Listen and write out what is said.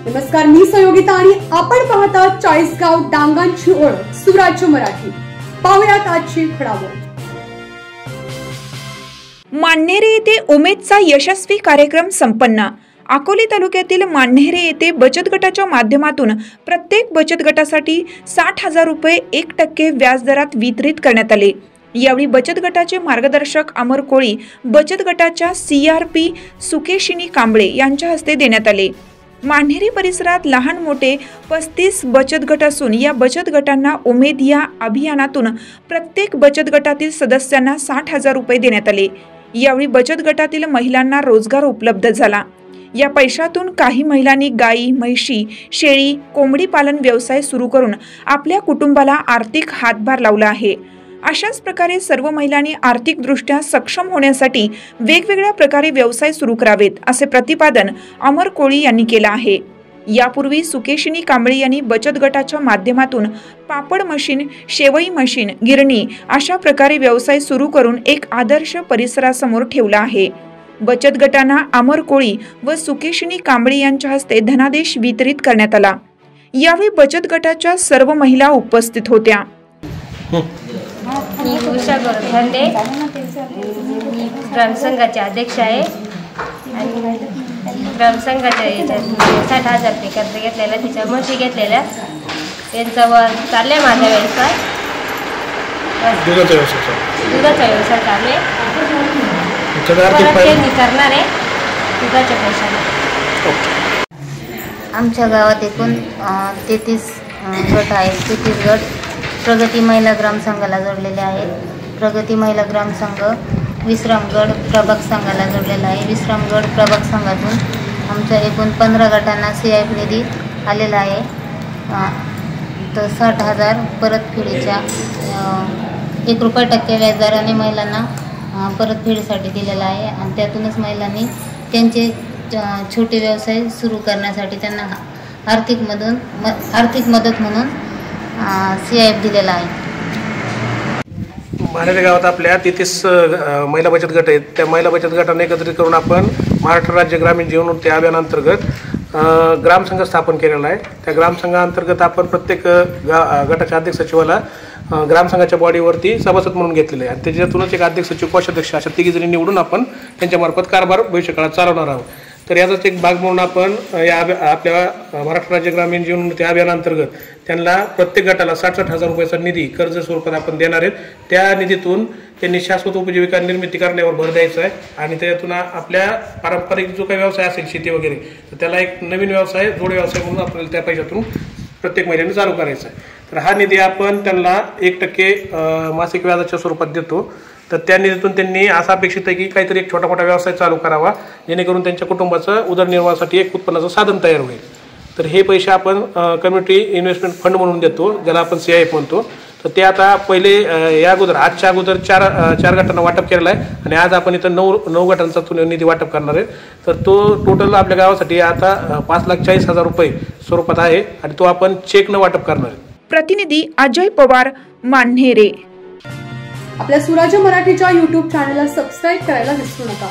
नमस्कार, मी सहयोगिता आणि आपण पाहता चाळीसगाव डांगांची ओळख सुराज्य मराठी। पाहुयात आजची घडामोड। मान्हेरे येथे उमेदचा यशस्वी कार्यक्रम संपन्न। अकोले तालुक्यातील मान्हेरे येथे बचत गटाच्या माध्यमातून प्रत्येक बचत गटासाठी 60,000 रुपये 1% व्याजदरात वितरित करण्यात आले। यावेळी बचत गटाचे मार्गदर्शक अमर कोळी, बचत गटाच्या CRP सुकेशिनी कांबळे यांच्या हस्ते देण्यात आले। मान्हेरे परिसरात लहान मोठे 35 बचत गट असून या बचत गटांना उमेद या अभियानातून प्रत्येक बचत गटातील सदस्यांना 60,000 रुपये देण्यात आले। यावेळी बचत गटातील महिलांना रोजगार उपलब्ध झाला। या पैशातून काही महिलांनी गायी, म्हैशी, शेळी, कोंबडी पालन व्यवसाय सुरू करून आपल्या कुटुंबाला आर्थिक हातभार लावला आहे। अशाच प्रकारे सर्व महिलांनी आर्थिकदृष्ट्या सक्षम होण्यासाठी वेगवेगळ्या प्रकारे व्यवसाय सुरू करावेत, असे प्रतिपादन अमर कोळी यांनी केले आहे। यापूर्वी सुकेशिनी कांबळे यांनी बचत गटाच्या माध्यमातून पापड मशीन, शेवई मशीन, गिरणी अशा प्रकारे व्यवसाय सुरू करून एक आदर्श परिसरासमोर ठेवला आहे। बचत गटांना अमर कोळी व सुकेशिनी कांबळे यांच्या हस्ते धनादेश वितरित करण्यात आला। यावेळी बचत गटाच्या सर्व महिला उपस्थित होत्या। मी उषा गोरखंडे, ग्रामसंघाचे अध्यक्ष आहे आणि ग्रामसंघाच्या याच्यात 60,000 रुपये कर्ज घेतलेला, तिच्या म्हशी घेतलेल्या, त्यांच्यावर चालले माझा व्यवसाय, दुधाचा व्यवसाय चालू आहे। मी करणार आहे दुधाच्या पैशाने। आमच्या गावात एकूण 33 गट आहेत। 33 गट प्रगती महिला ग्रामसंघाला जोडलेले आहेत। प्रगती महिला ग्रामसंघ विश्रामगड प्रभाग संघाला जोडलेला आहे। विश्रामगड प्रभाग संघातून आमच्या एकूण 15 गटांना CIP निधी आलेला आहे। तर 60,000 परतफेडीच्या 1% व्याजदराने महिलांना परतफेडीसाठी दिलेला आहे आणि त्यातूनच महिलांनी त्यांचे छोटे व्यवसाय सुरू करण्यासाठी त्यांना आर्थिक मदत म्हणून CIP दिलेला आहे। मान्हेरे गावात आपल्या 33 महिला बचत गट आहेत। त्या महिला बचत गटांना एकत्रित करून आपण महाराष्ट्र राज्य ग्रामीण जीवन उन्नती अभियानांतर्गत ग्रामसंघ स्थापन केलेला आहे। त्या ग्रामसंघाअंतर्गत आपण प्रत्येक गटाच्या अध्यक्ष सचिवाला ग्रामसंघाच्या बॉडीवरती सभासद म्हणून घेतलेले आहे आणि त्याच्यातूनच एक अध्यक्ष सचिव, कोषाध्यक्ष अशा 3 जणी निवडून आपण त्यांच्यामार्फत कारभार भविष्यकाळात चालवणार आहोत। तर याचाच एक भाग म्हणून आपण या आपल्या महाराष्ट्र राज्य ग्रामीण जीवन उन्नती अभियानांतर्गत त्यांना प्रत्येक गटाला 60,000 रुपयाचा निधी कर्ज स्वरूपात आपण देणार आहेत। त्या निधीतून त्यांनी शाश्वत उपजीविका निर्मिती करण्यावर भर द्यायचा आहे आणि त्यातून आपल्या पारंपरिक जो काही व्यवसाय असेल शेती वगैरे, तर त्याला एक नवीन व्यवसाय, जोड व्यवसाय म्हणून आपल्याला त्या पैशातून प्रत्येक महिन्याने चालू करायचा आहे। तर हा निधी आपण त्यांना 1% मासिक व्याजाच्या स्वरूपात देतो। तर त्या निधीतून त्यांनी असं अपेक्षित आहे की काहीतरी एक छोटा मोठा व्यवसाय चालू करावा, जेणेकरून त्यांच्या कुटुंबाचं उदरनिर्वाहासाठी एक उत्पन्नाचं साधन तयार होईल। तर हे पैसे आपण कम्युनिटी इन्व्हेस्टमेंट फंड म्हणून देतो, ज्याला आपण CIP म्हणतो। तर ते आता पहिले आजच्या अगोदर चार गटांना वाटप केलेलं आहे आणि आज आपण इथं 9 गटांचा निधी वाटप करणार आहे। तर तो टोटल आपल्या गावासाठी आता 5,40,000 रुपये स्वरूपात आहे आणि तो आपण चेकनं वाटप करणार आहे। प्रतिनिधी अजय पवार, मान्हेरे। आपल्या सुराज्य मराठीच्या YouTube चॅनलला सबस्क्राइब करायला विसरू नका।